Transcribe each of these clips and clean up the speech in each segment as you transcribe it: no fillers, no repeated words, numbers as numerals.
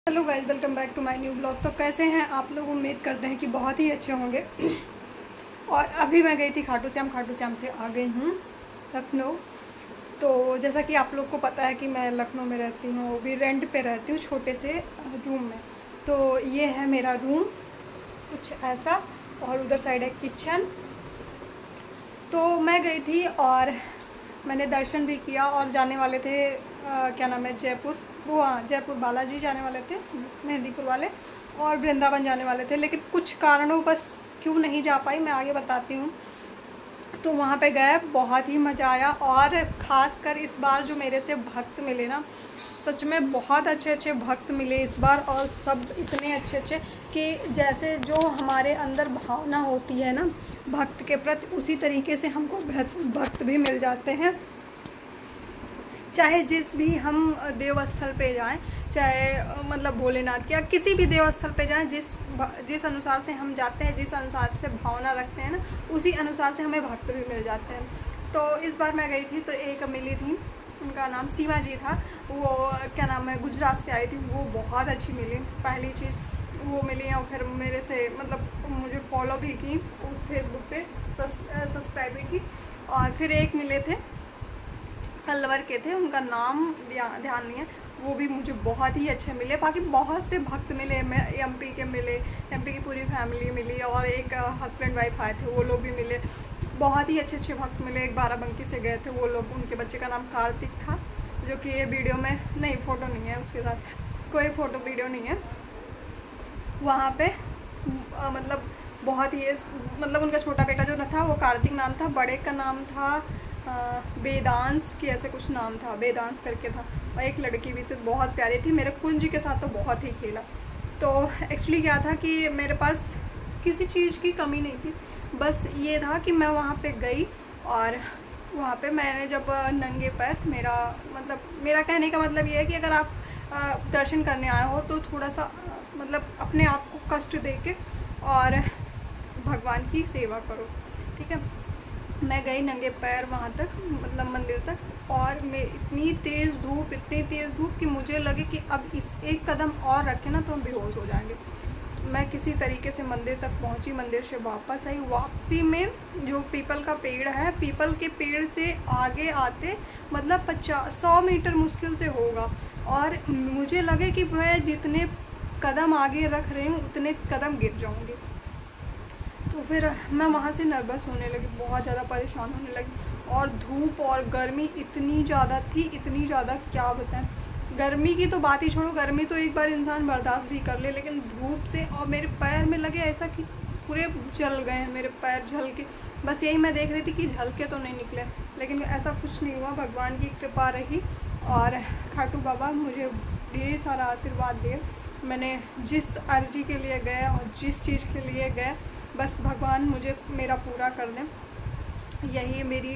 Hello guys, welcome back to my new blog. तो कैसे हैं आप लोग? उम्मीद करते हैं कि बहुत ही अच्छे होंगे। और अभी मैं गई थी खाटू श्याम से आ गई हूँ लखनऊ। तो जैसा कि आप लोग को पता है कि मैं लखनऊ में रहती हूँ, वो भी रेंट पे रहती हूँ छोटे से रूम में। तो ये है मेरा रूम कुछ ऐसा, और उधर साइड है किचन। तो मैं गई थी और मैंने दर्शन भी किया और जाने वाले थे क्या नाम है, जयपुर। वो हाँ, जयपुर बालाजी जाने वाले थे, मेहंदीपुर वाले, और वृंदावन जाने वाले थे। लेकिन कुछ कारणों बस क्यों नहीं जा पाई, मैं आगे बताती हूँ। तो वहाँ पे गए, बहुत ही मज़ा आया। और ख़ासकर इस बार जो मेरे से भक्त मिले ना, सच में बहुत अच्छे अच्छे भक्त मिले इस बार। और सब इतने अच्छे अच्छे कि जैसे जो हमारे अंदर भावना होती है ना भक्त के प्रति, उसी तरीके से हमको भक्त भी मिल जाते हैं। चाहे जिस भी हम देवस्थल पे जाएं, चाहे मतलब भोलेनाथ या किसी भी देवस्थल पे जाएं, जिस अनुसार से हम जाते हैं, जिस अनुसार से भावना रखते हैं ना, उसी अनुसार से हमें भक्त भी मिल जाते हैं। तो इस बार मैं गई थी तो एक मिली थी, उनका नाम सीमा जी था। वो क्या नाम है, गुजरात से आई थी। वो बहुत अच्छी मिली, पहली चीज़ वो मिली। और फिर मेरे से मतलब मुझे फॉलो भी की उस फेसबुक पे, सब्सक्राइब भी की। और फिर एक मिले थे अलवर के थे, उनका नाम ध्यान नहीं है, वो भी मुझे बहुत ही अच्छे मिले। बाकी बहुत से भक्त मिले, मैं एमपी के मिले, एमपी की पूरी फैमिली मिली, और एक हस्बैंड वाइफ आए थे, वो लोग भी मिले। बहुत ही अच्छे अच्छे भक्त मिले। एक बाराबंकी से गए थे वो लोग, उनके बच्चे का नाम कार्तिक था, जो कि ये वीडियो में नहीं, फ़ोटो नहीं है उसके साथ, कोई फ़ोटो वीडियो नहीं है। वहाँ पे मतलब बहुत ही मतलब उनका छोटा बेटा जो था वो कार्तिक नाम था, बड़े का नाम था वेदांश की, ऐसे कुछ नाम था, वेदांश करके था। और एक लड़की भी तो बहुत प्यारी थी, मेरे कुंज के साथ तो बहुत ही खेला। तो एक्चुअली क्या था कि मेरे पास किसी चीज़ की कमी नहीं थी, बस ये था कि मैं वहाँ पे गई। और वहाँ पे मैंने जब नंगे पैर, मेरा कहने का मतलब ये है कि अगर आप दर्शन करने आए हो तो थोड़ा सा मतलब अपने आप को कष्ट दे के और भगवान की सेवा करो, ठीक है। मैं गई नंगे पैर वहाँ तक, मतलब मंदिर तक, और मैं इतनी तेज़ धूप कि मुझे लगे कि अब इस एक कदम और रखें ना तो हम बेहोश हो जाएंगे। मैं किसी तरीके से मंदिर तक पहुँची, मंदिर से वापस आई। वापसी में जो पीपल का पेड़ है, पीपल के पेड़ से आगे आते मतलब 100 मीटर मुश्किल से होगा। और मुझे लगे कि मैं जितने कदम आगे रख रही हूँ उतने कदम गिर जाऊँगी। तो फिर मैं वहाँ से नर्वस होने लगी, बहुत ज़्यादा परेशान होने लगी। और धूप और गर्मी इतनी ज़्यादा थी, इतनी ज़्यादा क्या बताएं। गर्मी की तो बात ही छोड़ो, गर्मी तो एक बार इंसान बर्दाश्त भी कर ले, लेकिन धूप से और मेरे पैर में लगे ऐसा कि पूरे जल गए हैं मेरे पैर, झलके। बस यही मैं देख रही थी कि झलके तो नहीं निकले, लेकिन ऐसा कुछ नहीं हुआ, भगवान की कृपा रही। और खाटू बाबा मुझे ढेर सारा आशीर्वाद दिए। मैंने जिस अर्जी के लिए गए और जिस चीज़ के लिए गए, बस भगवान मुझे मेरा पूरा कर दें, यही मेरी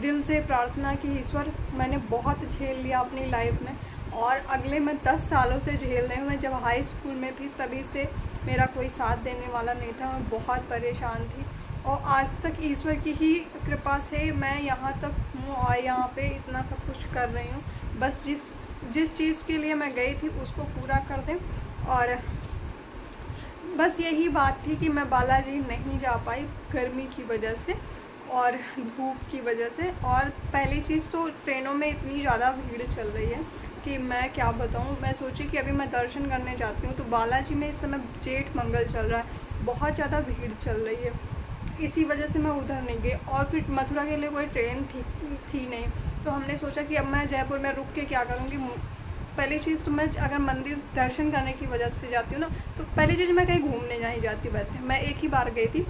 दिल से प्रार्थना कि ईश्वर, मैंने बहुत झेल लिया अपनी लाइफ में, और अगले मैं 10 सालों से झेल रही हूँ। मैं जब हाई स्कूल में थी तभी से मेरा कोई साथ देने वाला नहीं था, मैं बहुत परेशान थी। और आज तक ईश्वर की ही कृपा से मैं यहाँ तक हूँ और यहाँ पे इतना सब कुछ कर रही हूँ। बस जिस चीज़ के लिए मैं गई थी उसको पूरा कर दें। और बस यही बात थी कि मैं बालाजी नहीं जा पाई गर्मी की वजह से और धूप की वजह से। और पहली चीज़ तो ट्रेनों में इतनी ज़्यादा भीड़ चल रही है कि मैं क्या बताऊँ। मैं सोची कि अभी मैं दर्शन करने जाती हूँ तो बालाजी में इस समय जेठ मंगल चल रहा है, बहुत ज़्यादा भीड़ चल रही है, इसी वजह से मैं उधर नहीं गई। और फिर मथुरा के लिए कोई ट्रेन थी नहीं, तो हमने सोचा कि अब मैं जयपुर में रुक के क्या करूँगी। पहली चीज़ तो मैं अगर मंदिर दर्शन करने की वजह से जाती हूँ ना, तो पहली चीज़ मैं कहीं घूमने नहीं जाती। वैसे मैं एक ही बार गई थी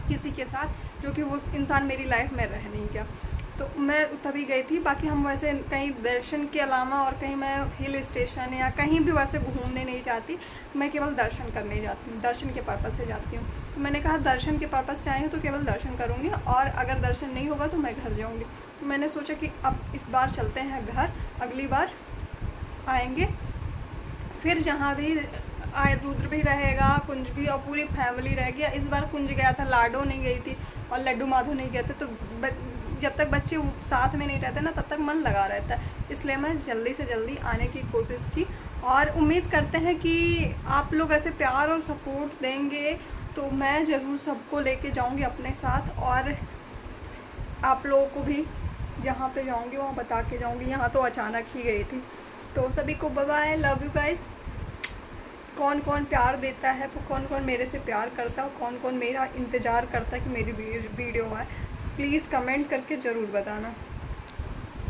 किसी के साथ, जो कि वो इंसान मेरी लाइफ में रह नहीं गया, तो मैं तभी गई थी। बाकी हम वैसे कहीं दर्शन के अलावा और कहीं मैं हिल स्टेशन या कहीं भी वैसे घूमने नहीं जाती, मैं केवल दर्शन करने जाती हूँ, दर्शन के पर्पज़ से जाती हूँ। तो मैंने कहा दर्शन के पर्पज़ से आई हूँ तो केवल दर्शन करूँगी, और अगर दर्शन नहीं होगा तो मैं घर जाऊँगी। तो मैंने सोचा कि अब इस बार चलते हैं घर, अगली बार आएंगे फिर जहाँ भी आए, रुद्र भी रहेगा, कुंज भी, और पूरी फैमिली रहेगी। इस बार कुंज गया था, लाडो नहीं गई थी और लड्डू माधो नहीं गए थे, तो जब तक बच्चे साथ में नहीं रहते ना तब तक मन लगा रहता है, इसलिए मैं जल्दी से जल्दी आने की कोशिश की। और उम्मीद करते हैं कि आप लोग ऐसे प्यार और सपोर्ट देंगे तो मैं ज़रूर सबको लेके जाऊंगी अपने साथ, और आप लोगों को भी जहाँ पे जाऊंगी वहाँ बता के जाऊंगी। यहाँ तो अचानक ही गई थी। तो सभी को bye bye, love you guys. कौन कौन प्यार देता है, कौन कौन मेरे से प्यार करता है, कौन कौन मेरा इंतज़ार करता है कि मेरी वीडियो आए, प्लीज़ कमेंट करके ज़रूर बताना।